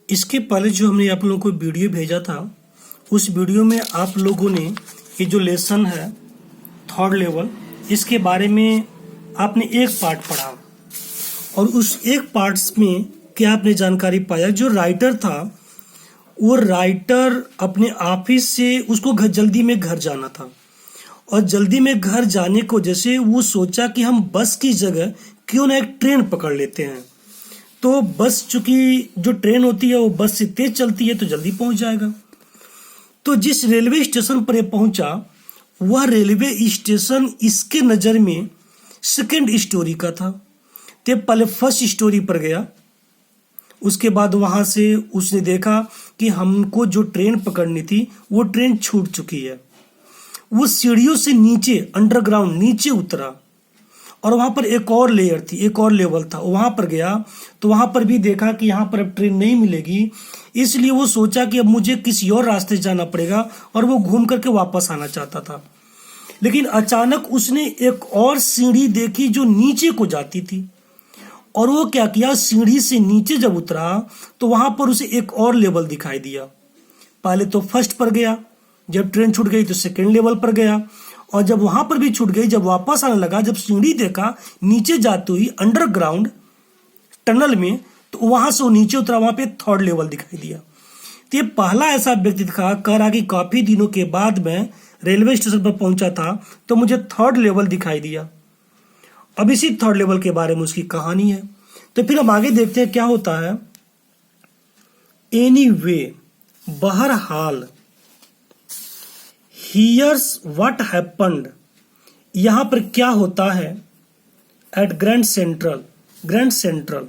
इसके पहले जो हमने आप लोगों को वीडियो भेजा था, उस वीडियो में आप लोगों ने ये जो लेसन है थर्ड लेवल, इसके बारे में आपने एक पार्ट पढ़ा और उस एक पार्ट्स में क्या आपने जानकारी पाया, जो राइटर था वो राइटर अपने ऑफिस से उसको जल्दी में घर जाना था और जल्दी में घर जाने को जैसे वो सोचा कि हम बस की जगह क्यों ना एक ट्रेन पकड़ लेते हैं। तो बस, चूंकि जो ट्रेन होती है वो बस से तेज चलती है तो जल्दी पहुंच जाएगा। तो जिस रेलवे स्टेशन पर ये पहुंचा, वह रेलवे स्टेशन इसके नज़र में सेकंड स्टोरी का था। तो पहले फर्स्ट स्टोरी पर गया, उसके बाद वहां से उसने देखा कि हमको जो ट्रेन पकड़नी थी वो ट्रेन छूट चुकी है। वो सीढ़ियों से नीचे अंडरग्राउंड नीचे उतरा और वहां पर एक और लेयर थी, एक और लेवल था। वहां पर गया तो वहां पर भी देखा कि यहाँ पर अब ट्रेन नहीं मिलेगी, इसलिए वो सोचा कि अब मुझे किसी और रास्ते जाना पड़ेगा और वो घूम करके वापस आना चाहता था। लेकिन अचानक उसने एक और सीढ़ी देखी जो नीचे को जाती थी और वो क्या किया, सीढ़ी से नीचे जब उतरा तो वहां पर उसे एक और लेवल दिखाई दिया। पहले तो फर्स्ट पर गया, जब ट्रेन छूट गई तो सेकंड लेवल पर गया और जब वहां पर भी छूट गई, जब वापस आने लगा, जब सीढ़ी देखा नीचे जाती हुई अंडरग्राउंड टनल में, तो वहां से वो नीचे उतरा, वहां पे थर्ड लेवल दिखाई दिया। तो ये पहला ऐसा व्यक्ति दिखा कह रहा कि काफी दिनों के बाद मैं रेलवे स्टेशन पर पहुंचा था तो मुझे थर्ड लेवल दिखाई दिया। अब इसी थर्ड लेवल के बारे में उसकी कहानी है। तो फिर हम आगे देखते हैं क्या होता है। एनीवे, बहरहाल, हियर्स व्हाट हैपेंड, यहां पर क्या होता है at Grand Central. Grand Central,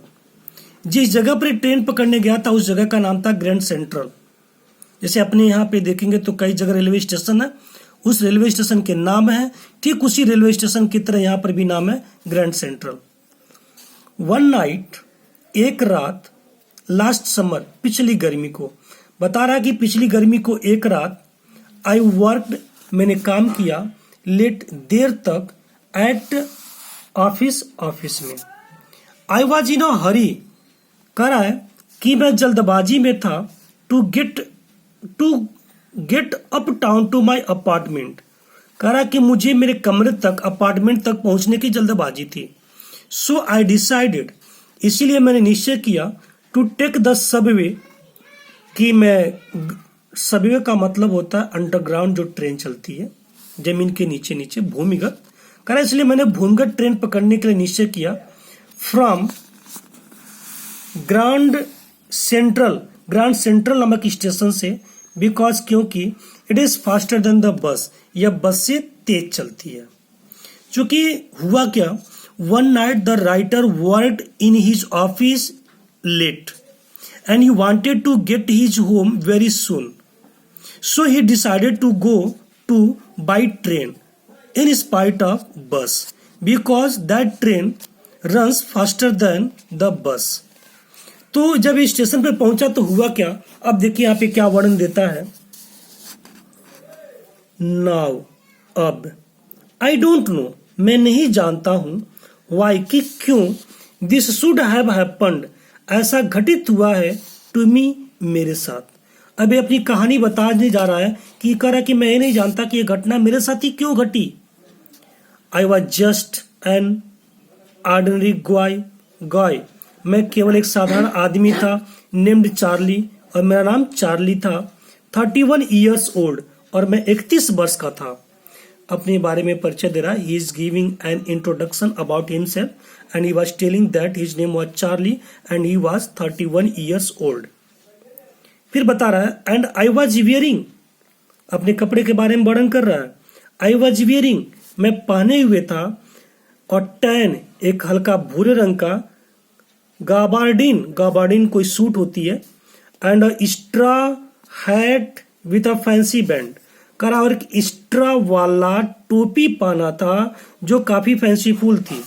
जिस जगह पर ट्रेन पकड़ने गया था उस जगह का नाम था ग्रैंड सेंट्रल। जैसे अपने यहाँ पे देखेंगे तो कई जगह रेलवे स्टेशन है, उस रेलवे स्टेशन के नाम है, ठीक उसी रेलवे स्टेशन की तरह यहाँ पर भी नाम है ग्रैंड सेंट्रल। वन नाइट, एक रात, लास्ट समर, पिछली गर्मी को बता रहा कि पिछली गर्मी को एक रात, आई वर्कड, मैंने काम किया, लेट, देर तक, एट ऑफिस में। आई वॉज इन अ हरी, कह रहा है कि मैं जल्दबाजी में था, to get uptown to my apartment, कह रहा कि मुझे मेरे कमरे तक, अपार्टमेंट तक पहुंचने की जल्दबाजी थी। सो आई डिसाइडेड, इसीलिए मैंने निश्चय किया, टू टेक द सबवे, कि मैं, सबवे का मतलब होता है अंडरग्राउंड जो ट्रेन चलती है जमीन के नीचे नीचे, भूमिगत, कह रहा इसलिए मैंने भूमिगत ट्रेन पकड़ने के लिए निश्चय किया। फ्रॉम ग्रांड सेंट्रल नामक स्टेशन से, बिकॉज, क्योंकि, it is faster than the bus, यह बस से तेज चलती है। चूंकि हुआ क्या, one night the writer worked in his office late and he wanted to get his home very soon, so he decided to go to by train in spite of bus, because that train runs faster than the bus. तो जब station पे पहुंचा तो हुआ क्या, अब देखिए यहाँ पे क्या वर्णन देता है। नाउ, अब, आई डोंट नो, मैं नहीं जानता हूं, वाई, कि क्यों, दिस शुड हैव हैपेंड, ऐसा घटित हुआ है, टू मी, मेरे साथ। अभी अपनी कहानी बताने जा रहा है कि कह रहा कि मैं ये नहीं जानता कि ये घटना मेरे साथ ही क्यों घटी। I was just an ordinary Gouy, मैं केवल एक साधारण आदमी था, नेम्ड चार्ली, और मेरा नाम चार्ली था, 31 ईयर्स ओल्ड, और मैं 31 वर्ष का था। अपने बारे में परिचय दे रहा है। He is giving an introduction about himself and he was telling that his name was Charlie and he was 31 years old. फिर बता रहा है, एंड आई वाज वियरिंग, अपने कपड़े के बारे में वर्णन कर रहा है। आई वाज वियरिंग, मैं पहने हुए था, और टैन, एक हल्का भूरे रंग का, गाबार्डिन कोई सूट होती है, and straw hat with a fancy band, करा, और एक स्ट्रा वाला टोपी पहना था जो काफी फैंसी फूल थी।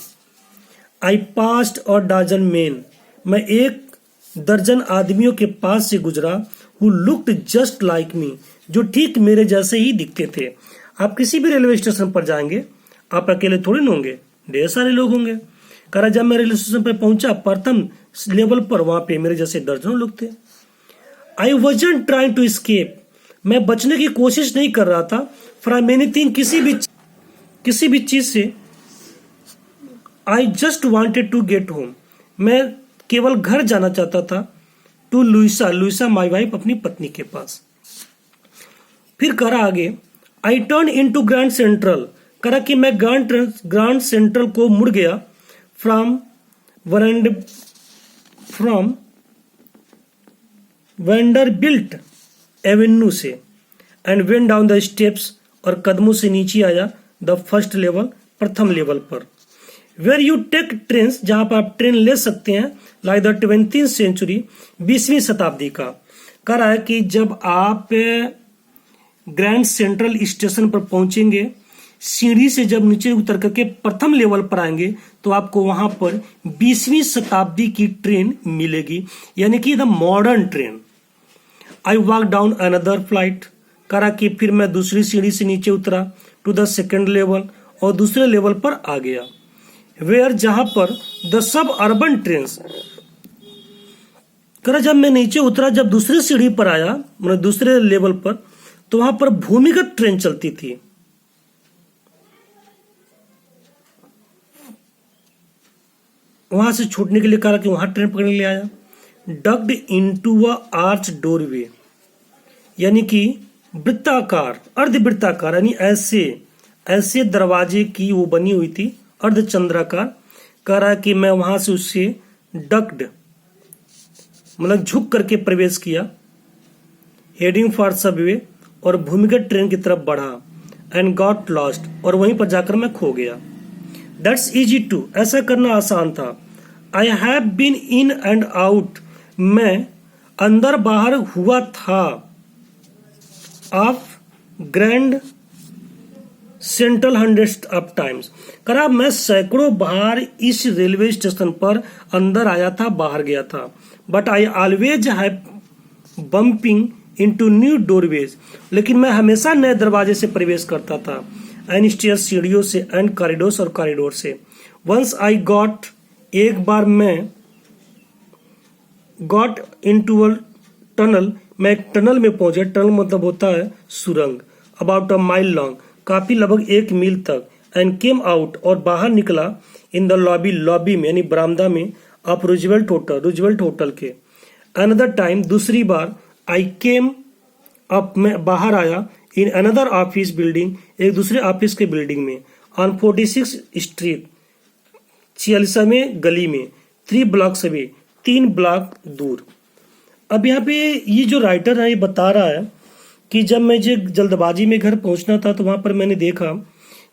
आई पास्ट और डजन मेन, मैं एक दर्जन आदमियों के पास से गुजरा, who looked just like me, जो ठीक मेरे जैसे ही दिखते थे। आप किसी भी रेलवे स्टेशन पर जाएंगे, आप अकेले थोड़ी न होंगे, ढेर सारे लोग होंगे। करा, जब मैं रेलवे स्टेशन पर पहुंचा प्रथम लेवल पर, वहां पे मेरे जैसे दर्जनों लोग थे। I wasn't trying to escape, मैं बचने की कोशिश नहीं कर रहा था। फ्रॉम एनीथिंग, किसी भी चीज से। I just wanted to get home, मैं केवल घर जाना चाहता था। टू लुइसा माई वाइफ, अपनी पत्नी के पास। फिर करा आगे, I turn in to Grand Central, करा कि मैं ग्रैंड सेंट्रल को मुड़ गया। फ्रॉम वेंडरबिल्ट एवेन्यू से, and went down the steps, और कदमों से नीचे आया द फर्स्ट लेवल, प्रथम लेवल पर। वेयर यू टेक ट्रेन, जहां पर आप ट्रेन ले सकते हैं, लाइक द 20th सेंचुरी, 20वीं शताब्दी का। कह रहा है कि जब आप ग्रैंड सेंट्रल स्टेशन पर पहुंचेंगे, सीढ़ी से जब नीचे उतर करके प्रथम लेवल पर आएंगे तो आपको वहां पर 20वीं शताब्दी की ट्रेन मिलेगी, यानी कि the modern train. I walk down another flight, करा कि फिर मैं दूसरी सीढ़ी से नीचे उतरा टू द सेकेंड लेवल, और दूसरे लेवल पर आ गया। वेयर, जहां पर द सब अर्बन ट्रेन, करा जब मैं नीचे उतरा, जब दूसरी सीढ़ी पर आया, मतलब दूसरे लेवल पर, तो वहां पर भूमिगत ट्रेन चलती थी। वहां से छूटने के लिए कहा कि वहां ट्रेन पकड़ने के लिए आया। Ducked into a arch doorway, यानी कि वृत्ताकार, अर्धवृत्ताकार, यानी ऐसे दरवाजे की वो बनी हुई थी, अर्धचंद्राकार। कह रहा है कि मैं वहां से उससे डक्ड, मतलब झुक करके प्रवेश किया। हेडिंग फॉर सबवे, और भूमिगत ट्रेन की तरफ बढ़ा। एंड गॉट लॉस्ट, और वहीं पर जाकर मैं खो गया। दैट्स इजी टू, ऐसा करना आसान था। I have been in and out, मैं अंदर बाहर हुआ था। Of Grand Central hundreds of times, करा मैं सैकड़ों बार इस रेलवे स्टेशन पर अंदर आया था, बाहर गया था। But I always have bumping into new doorways, लेकिन मैं हमेशा नए दरवाजे से प्रवेश करता था। एंड स्टेयर्स, सीढ़ियों से, एंड कॉरिडोर्स, और कॉरिडोर से। वंस आई गॉट, एक बार मैं गॉट इनटू अ टनल, मैं एक टनल में पहुंचा। टनल मतलब होता है सुरंग। अबाउट अ माइल लॉन्ग, काफी लगभग 1 मील तक। एंड केम आउट, और बाहर निकला। इन द लॉबी में, यानी बरामदा में, ऑफ रूजवेल्ट होटल के। अनदर टाइम, दूसरी बार। आई केम अप, मैं बाहर आया। इन अनदर ऑफिस बिल्डिंग, एक दूसरे ऑफिस के बिल्डिंग में। ऑन 46 स्ट्रीट, 46वें गली में। 3 ब्लॉक्स अवे, 3 ब्लॉक दूर। अब यहाँ पे ये जो राइटर है ये बता रहा है कि जब मुझे जल्दबाजी में घर पहुंचना था तो वहां पर मैंने देखा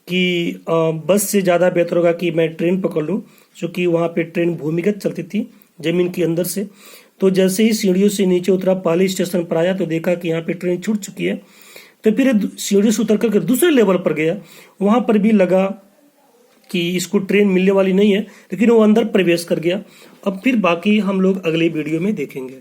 कि बस से ज़्यादा बेहतर होगा कि मैं ट्रेन पकड़ लूँ, क्योंकि वहाँ पे ट्रेन भूमिगत चलती थी, जमीन के अंदर से। तो जैसे ही सीढ़ियों से नीचे उतरा, पहले स्टेशन पर आया तो देखा कि यहाँ पे ट्रेन छूट चुकी है। तो फिर सीढ़ी से उतर करके दूसरे लेवल पर गया, वहां पर भी लगा कि इसको ट्रेन मिलने वाली नहीं है, लेकिन वो अंदर प्रवेश कर गया। अब फिर बाकी हम लोग अगले वीडियो में देखेंगे।